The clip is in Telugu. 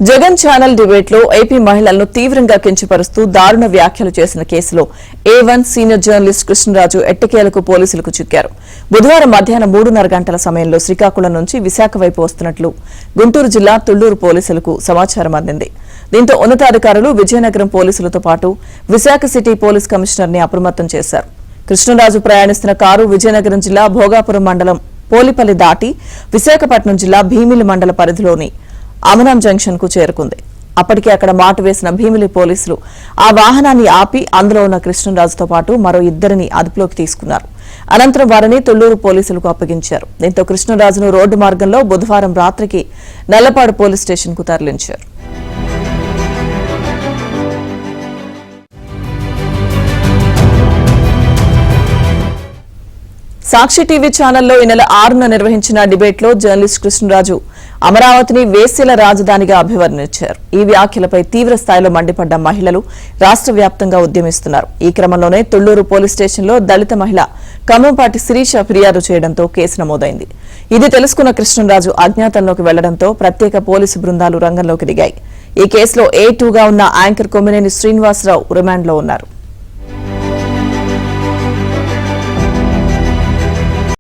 జగన్ ఛానల్ డిబేట్ లో ఏపీ మహిళలను తీవ్రంగా కించపరుస్తూ దారుణ వ్యాఖ్యలు చేసిన కేసులో A1 సీనియర్ జర్నలిస్ట్ కృష్ణరాజు ఎట్టకేలకు పోలీసులకు చిక్కారు. బుధవారం మధ్యాహ్నం 3:30 గంటల సమయంలో శ్రీకాకుళం నుంచి విశాఖ వైపు వస్తున్నట్లు గుంటూరు జిల్లా తుళ్లూరు పోలీసులకు సమాచారం అందింది. దీంతో ఉన్నతాధికారులు విజయనగరం పోలీసులతో పాటు విశాఖ సిటీ పోలీస్ కమిషనర్ ని అప్రమత్తం చేశారు. కృష్ణరాజు ప్రయాణిస్తున్న కారు విజయనగరం జిల్లా భోగాపురం మండలం పోలిపల్లి దాటి విశాఖపట్నం జిల్లా భీమిలి మండల పరిధిలోని అమనం జంక్షన్ కు చేరుకుంది. అప్పటికే అక్కడ మాటు వేసిన భీమిలి పోలీసులు ఆ వాహనాన్ని ఆపి అందులో ఉన్న కృష్ణరాజుతో పాటు మరో ఇద్దరిని అదుపులోకి తీసుకున్నారు. అనంతరం వారిని తుళ్లూరు పోలీసులకు అప్పగించారు. దీంతో కృష్ణరాజును రోడ్డు మార్గంలో బుధవారం రాత్రికి నల్లపాడు పోలీస్ స్టేషన్ కు తరలించారు. సాక్షి టీవీ ఛానల్లో ఈ నెల 6న నిర్వహించిన డిబేట్ లో జర్నలిస్ట్ కృష్ణరాజు అమరావతిని వేశ్యల రాజధానిగా అభివర్ణించారు. ఈ వ్యాఖ్యలపై తీవ్ర స్థాయిలో మండిపడ్డ మహిళలు రాష్ట్ర వ్యాప్తంగా ఉద్యమిస్తున్నారు. ఈ క్రమంలోనే తుళ్లూరు పోలీస్ స్టేషన్లో దళిత మహిళ కమ్మంపాటి శిరీష ఫిర్యాదు చేయడంతో కేసు నమోదైంది. ఇది తెలుసుకున్న కృష్ణరాజు అజ్ఞాతంలోకి వెళ్లడంతో ప్రత్యేక పోలీసు బృందాలు రంగంలోకి దిగాయి. ఈ కేసులో A2గా ఉన్న యాంకర్ కొమ్మినేని శ్రీనివాసరావు రిమాండ్లో ఉన్నారు.